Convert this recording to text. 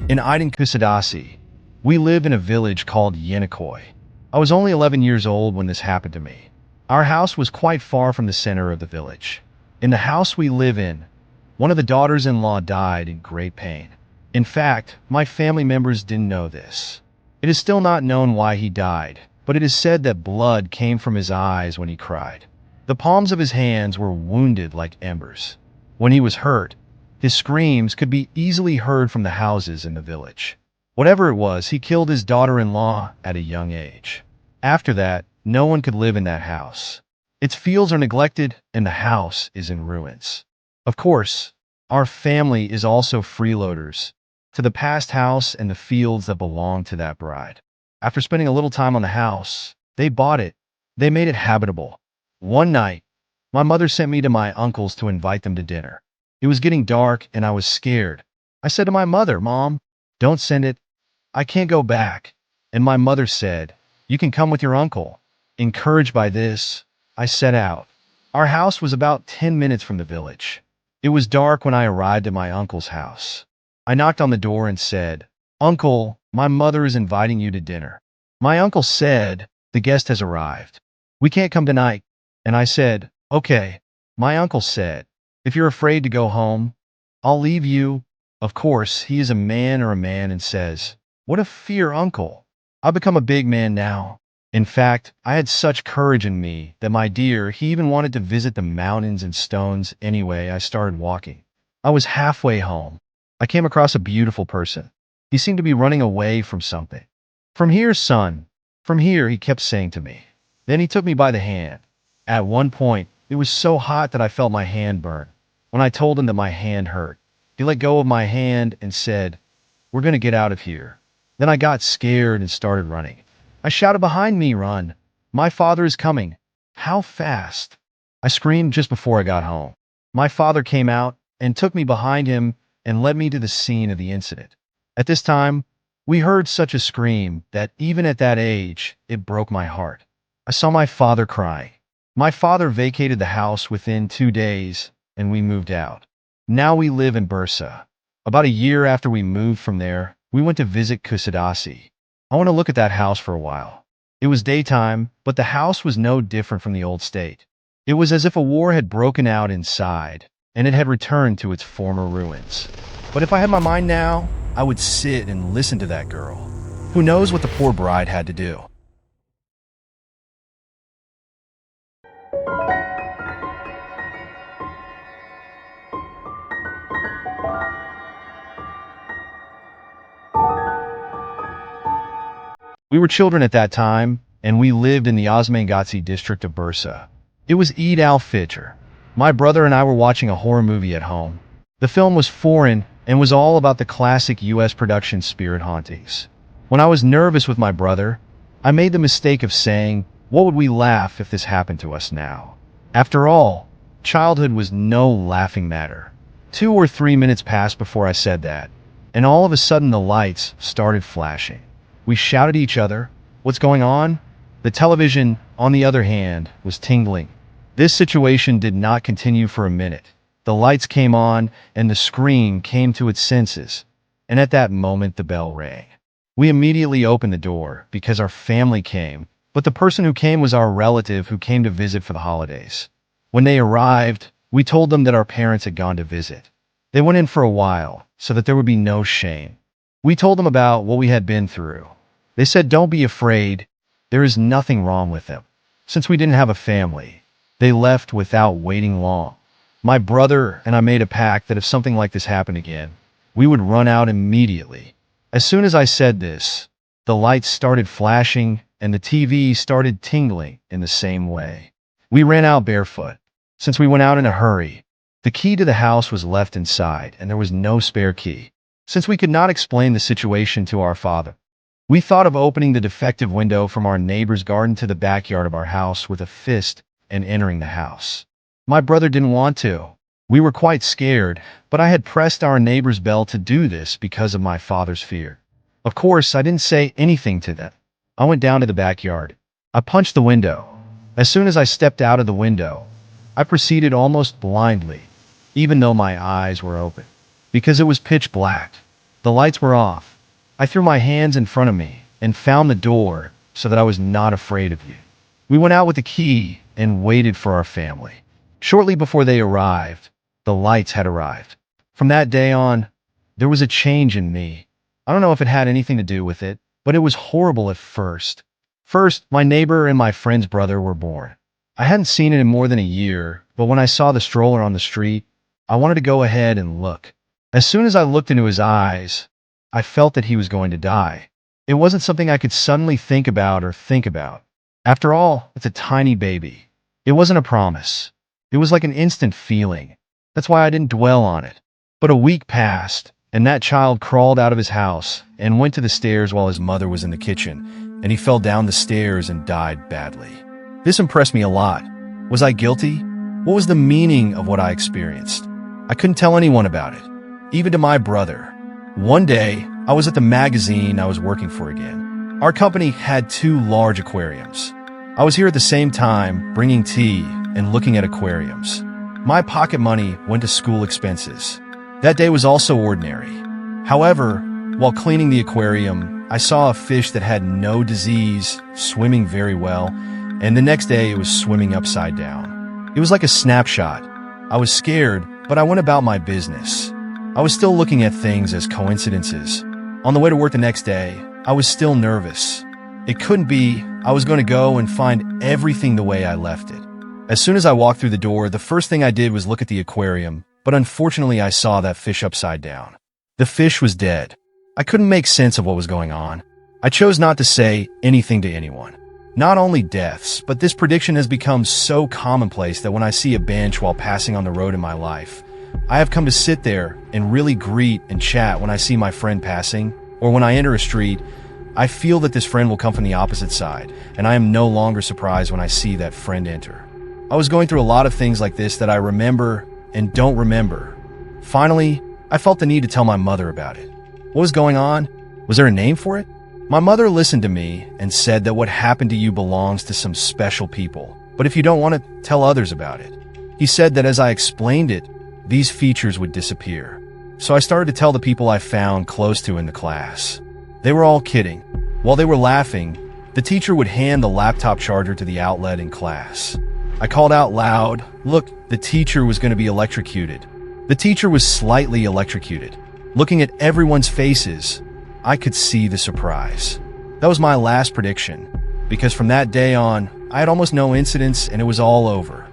In Aydin Kusadasi, we live in a village called Yenikoi. I was only 11 years old when this happened to me. Our house was quite far from the center of the village. In the house we live in, one of the daughters-in-law died in great pain. In fact, my family members didn't know this. It is still not known why he died, but it is said that blood came from his eyes when he cried. The palms of his hands were wounded like embers. When he was hurt, his screams could be easily heard from the houses in the village. Whatever it was, he killed his daughter-in-law at a young age. After that, no one could live in that house. Its fields are neglected and the house is in ruins. Of course, our family is also freeloaders to the past house and the fields that belong to that bride. After spending a little time on the house, they bought it. They made it habitable. One night, my mother sent me to my uncle's to invite them to dinner. It was getting dark and I was scared. I said to my mother, "Mom, don't send it. I can't go back." And my mother said, "You can come with your uncle." Encouraged by this, I set out. Our house was about 10 minutes from the village. It was dark when I arrived at my uncle's house. I knocked on the door and said, "Uncle, my mother is inviting you to dinner." My uncle said, "The guest has arrived. We can't come tonight." And I said, "Okay." My uncle said, "If you're afraid to go home, I'll leave you." Of course, he is a man and says, "What a fear, uncle. I've become a big man now." In fact, I had such courage in me that my dear, he even wanted to visit the mountains and stones. Anyway, I started walking. I was halfway home. I came across a beautiful person. He seemed to be running away from something. "From here, son. From here," he kept saying to me. Then he took me by the hand. At one point, it was so hot that I felt my hand burn. When I told him that my hand hurt, he let go of my hand and said, "We're going to get out of here." Then I got scared and started running. I shouted behind me, "Run! My father is coming." "How fast?" I screamed just before I got home. My father came out and took me behind him and led me to the scene of the incident. At this time, we heard such a scream that even at that age, it broke my heart. I saw my father crying. My father vacated the house within 2 days and we moved out. Now we live in Bursa. About a year after we moved from there, we went to visit Kusadasi. I want to look at that house for a while. It was daytime, but the house was no different from the old state. It was as if a war had broken out inside, and it had returned to its former ruins. But if I had my mind now, I would sit and listen to that girl. Who knows what the poor bride had to do? We were children at that time, and we lived in the Osmangatsi district of Bursa. It was Eid al-Fitr. My brother and I were watching a horror movie at home. The film was foreign and was all about the classic US production Spirit Hauntings. When I was nervous with my brother, I made the mistake of saying, "What would we laugh if this happened to us now?" After all, childhood was no laughing matter. 2 or 3 minutes passed before I said that, and all of a sudden the lights started flashing. We shouted at each other, "What's going on?" The television, on the other hand, was tingling. This situation did not continue for a minute. The lights came on, and the screen came to its senses. And at that moment, the bell rang. We immediately opened the door, because our family came, but the person who came was our relative who came to visit for the holidays. When they arrived, we told them that our parents had gone to visit. They went in for a while, so that there would be no shame. We told them about what we had been through. They said, "Don't be afraid. There is nothing wrong with them." Since we didn't have a family, they left without waiting long. My brother and I made a pact that if something like this happened again, we would run out immediately. As soon as I said this, the lights started flashing and the TV started tingling in the same way. We ran out barefoot. Since we went out in a hurry, the key to the house was left inside and there was no spare key. Since we could not explain the situation to our father, we thought of opening the defective window from our neighbor's garden to the backyard of our house with a fist and entering the house. My brother didn't want to. We were quite scared, but I had pressed our neighbor's bell to do this because of my father's fear. Of course, I didn't say anything to them. I went down to the backyard. I punched the window. As soon as I stepped out of the window, I proceeded almost blindly, even though my eyes were open, because it was pitch black. The lights were off. I threw my hands in front of me and found the door so that I was not afraid of you. We went out with the key and waited for our family. Shortly before they arrived, the lights had arrived. From that day on, there was a change in me. I don't know if it had anything to do with it, but it was horrible at first. First, my neighbor and my friend's brother were born. I hadn't seen it in more than a year, but when I saw the stroller on the street, I wanted to go ahead and look. As soon as I looked into his eyes, I felt that he was going to die. It wasn't something I could suddenly think about. After all, it's a tiny baby. It wasn't a promise. It was like an instant feeling. That's why I didn't dwell on it. But a week passed, and that child crawled out of his house and went to the stairs while his mother was in the kitchen, and he fell down the stairs and died badly. This impressed me a lot. Was I guilty? What was the meaning of what I experienced? I couldn't tell anyone about it, even to my brother. One day, I was at the magazine I was working for again. Our company had 2 large aquariums. I was here at the same time, bringing tea and looking at aquariums. My pocket money went to school expenses. That day was also ordinary. However, while cleaning the aquarium, I saw a fish that had no disease, swimming very well, and the next day it was swimming upside down. It was like a snapshot. I was scared, but I went about my business. I was still looking at things as coincidences. On the way to work the next day, I was still nervous. It couldn't be. I was going to go and find everything the way I left it. As soon as I walked through the door, the first thing I did was look at the aquarium, but unfortunately I saw that fish upside down. The fish was dead. I couldn't make sense of what was going on. I chose not to say anything to anyone. Not only deaths, but this prediction has become so commonplace that when I see a bench while passing on the road in my life, I have come to sit there and really greet and chat when I see my friend passing, or when I enter a street, I feel that this friend will come from the opposite side, and I am no longer surprised when I see that friend enter. I was going through a lot of things like this that I remember and don't remember. Finally, I felt the need to tell my mother about it. What was going on? Was there a name for it? My mother listened to me and said that what happened to you belongs to some special people, but if you don't want to, tell others about it. He said that as I explained it, these features would disappear. So I started to tell the people I found close to in the class. They were all kidding. While they were laughing, the teacher would hand the laptop charger to the outlet in class. I called out loud, "Look, the teacher was going to be electrocuted." The teacher was slightly electrocuted. Looking at everyone's faces, I could see the surprise. That was my last prediction, because from that day on, I had almost no incidents and it was all over.